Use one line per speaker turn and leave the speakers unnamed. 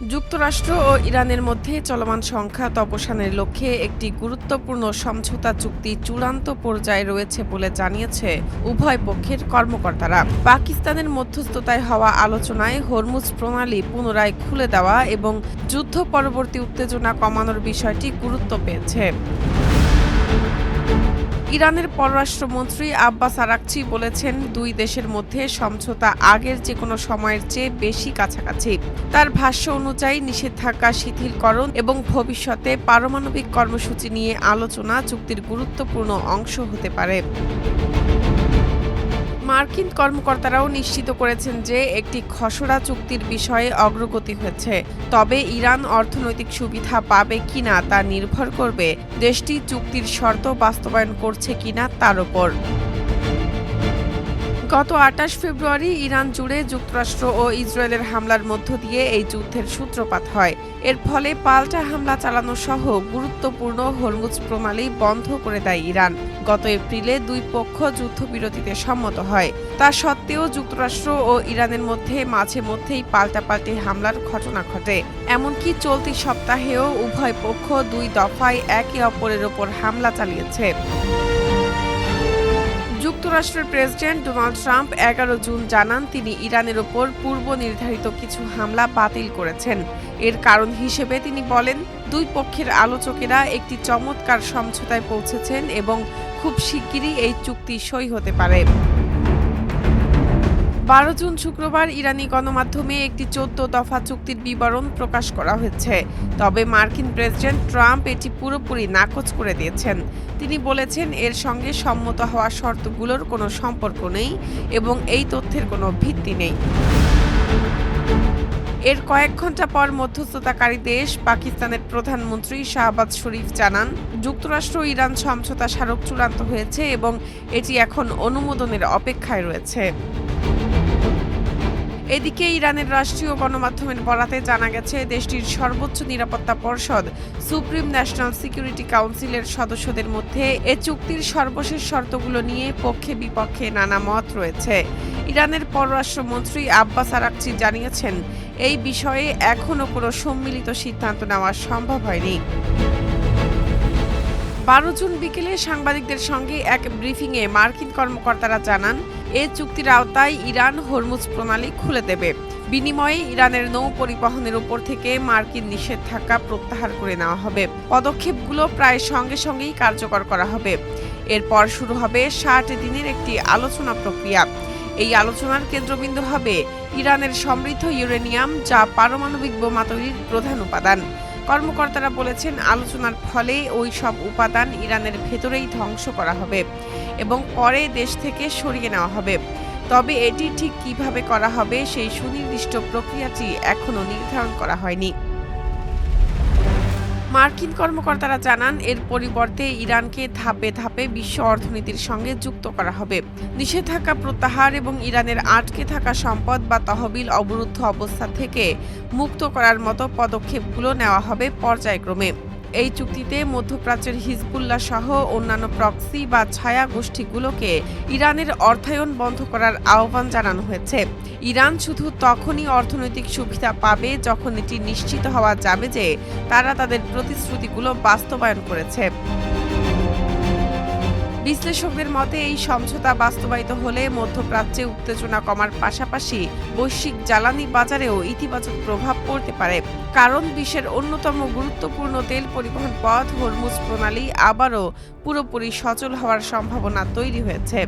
যুক্তরাষ্ট্র ও ইরানের মধ্যে চলমান সংঘাত অবসানের লক্ষ্যে একটি গুরুত্বপূর্ণ সমঝোতা চুক্তি চূড়ান্ত পর্যায়ে রয়েছে বলে জানিয়েছে উভয় পক্ষের কর্মকর্তারা। পাকিস্তানের মধ্যস্থতায় হওয়া আলোচনায় হরমুজ প্রণালী পুনরায় খুলে দেওয়া এবং যুদ্ধ পরবর্তী উত্তেজনা কমানোর বিষয়টি গুরুত্ব পেয়েছে। ইরানের পররাষ্ট্রমন্ত্রী আব্বাস আরাকচি বলেছেন, দুই দেশের মধ্যে সমঝোতা আগের যেকোনো সময়ের চেয়ে বেশি কাছাকাছি। তার ভাষ্য অনুযায়ী নিষেধাজ্ঞা শিথিলকরণ এবং ভবিষ্যতে পারমাণবিক কর্মসূচি নিয়ে আলোচনা চুক্তির গুরুত্বপূর্ণ অংশ হতে পারে। মার্কিন কর্মকর্তারাও নিশ্চিত করেছেন যে একটি খসড়া চুক্তির বিষয়ে অগ্রগতি হয়েছে, তবে ইরান অর্থনৈতিক সুবিধা পাবে কিনা তা নির্ভর করবে দেশটি চুক্তির শর্ত বাস্তবায়ন করছে কিনা তার ওপর। গত ২৮ ফেব্রুয়ারি ইরান জুড়ে যুক্তরাষ্ট্র ও ইসরায়েলের হামলার মধ্য দিয়ে এই যুদ্ধের সূত্রপাত হয়। এর ফলে পাল্টা হামলা চালানো সহ গুরুত্বপূর্ণ হরমুজ প্রণালী বন্ধ করে দেয় ইরান। গত এপ্রিলে দুই পক্ষ যুদ্ধবিরতিতে সম্মত হয়। তা সত্ত্বেও যুক্তরাষ্ট্র ও ইরানের মধ্যে মাঝে মধ্যেই পাল্টাপাল্টি হামলার ঘটনা ঘটে। এমনকি চলতি সপ্তাহেও উভয় পক্ষ দুই দফায় একে অপরের ওপর হামলা চালিয়েছে। যুক্তরাষ্ট্রের প্রেসিডেন্ট ডোনাল্ড ট্রাম্প ১১ জুন জানান, তিনি ইরানের ওপর পূর্ব নির্ধারিত কিছু হামলা বাতিল করেছেন। এর কারণ হিসেবে তিনি বলেন, দুই পক্ষের আলোচকেরা একটি চমৎকার সমঝোতায় পৌঁছেছেন এবং খুব শিগগিরই এই চুক্তি সই হতে পারে। ১২ জুন শুক্রবার ইরানি গণমাধ্যমে একটি ১৪ দফা চুক্তির বিবরণ প্রকাশ করা হয়েছে। তবে মার্কিন প্রেসিডেন্ট ট্রাম্প এটি পুরোপুরি নাকচ করে দিয়েছেন। তিনি বলেছেন, এর সঙ্গে সম্মত হওয়া শর্তগুলোর কোনো সম্পর্ক নেই এবং এই তথ্যের কোনো ভিত্তি নেই। এর কয়েক ঘণ্টা পর মধ্যস্থতাকারী দেশ পাকিস্তানের প্রধানমন্ত্রী শাহবাজ শরীফ জানান, যুক্তরাষ্ট্র ইরান সমঝোতা স্মারক চূড়ান্ত হয়েছে এবং এটি এখন অনুমোদনের অপেক্ষায় রয়েছে। এদিকে ইরানের রাষ্ট্রীয় গণমাধ্যমের বরাতে জানা গেছে, দেশটির সর্বোচ্চ নিরাপত্তা পর্ষদ সুপ্রিম ন্যাশনাল সিকিউরিটি কাউন্সিলের সদস্যদের মধ্যে এ চুক্তির সর্বশেষ শর্তগুলো নিয়ে পক্ষে বিপক্ষে নানা মত রয়েছে। ইরানের পররাষ্ট্রমন্ত্রী আব্বাস আরাকচি জানিয়েছেন, এই বিষয়ে এখনও কোনো সম্মিলিত সিদ্ধান্ত নেওয়া সম্ভব হয়নি। ১২ জুন বিকেলে সাংবাদিকদের সঙ্গে এক ব্রিফিংয়ে মার্কিন কর্মকর্তারা জানান, এ চুক্তির আওতায় ইরান হরমুজ প্রণালী খুলে দেবে। বিনিময়ে ইরানের নৌ পরিবহনের উপর থেকে মার্কিন নিষেধাজ্ঞা প্রত্যাহার করে নেওয়া হবে। পদক্ষেপগুলো প্রায় সঙ্গে সঙ্গেই কার্যকর করা হবে। এরপর শুরু হবে ৬০ দিনের একটি আলোচনা প্রক্রিয়া। এই আলোচনার কেন্দ্রবিন্দু হবে ইরানের সমৃদ্ধ ইউরেনিয়াম, যা পারমাণবিক বোমা তৈরির প্রধান উপাদান। কর্মকর্তারা বলেছেন, আলোচনার ফলে ওই সব উপাদান ইরানের ভেতরেই ধ্বংস করা হবে এবং পরে দেশ থেকে সরিয়ে নেওয়া হবে। তবে এটি ঠিক কিভাবে করা হবে সেই সুনির্দিষ্ট প্রক্রিয়াটি এখনও নির্ধারণ করা হয়নি। মার্কিন কর্মকর্তারা জানান, এর পরিবর্তে ইরানকে ধাপে ধাপে বিশ্ব অর্থনীতির সঙ্গে যুক্ত করা হবে। নিষেধাজ্ঞা প্রত্যাহার এবং ইরানের আটকে থাকা সম্পদ বা তহবিল অবরুদ্ধ অবস্থা থেকে মুক্ত করার মতো পদক্ষেপগুলো নেওয়া হবে পর্যায়ক্রমে। এই চুক্তিতে মধ্যপ্রাচ্যের হিজবুল্লাহ সহ অন্যান্য প্রক্সি বা ছায়া গোষ্ঠীগুলোকে ইরানের অর্থায়ন বন্ধ করার আহ্বান জানানো হয়েছে। ইরান শুধু তখনই অর্থনৈতিক সুবিধা পাবে যখন এটি নিশ্চিত হওয়া যাবে যে তারা তাদের প্রতিশ্রুতিগুলো বাস্তবায়ন করেছে। বিশ্লেষকদের মতে, এই সমঝোতা বাস্তবায়িত হলে মধ্যপ্রাচ্যে উত্তেজনা কমার পাশাপাশি বৈশ্বিক জ্বালানি বাজারেও ইতিবাচক প্রভাব পড়তে পারে। কারণ বিশ্বের অন্যতম গুরুত্বপূর্ণ তেল পরিবহন পথ হরমুজ প্রণালী আবারও পুরোপুরি সচল হওয়ার সম্ভাবনা তৈরি হয়েছে।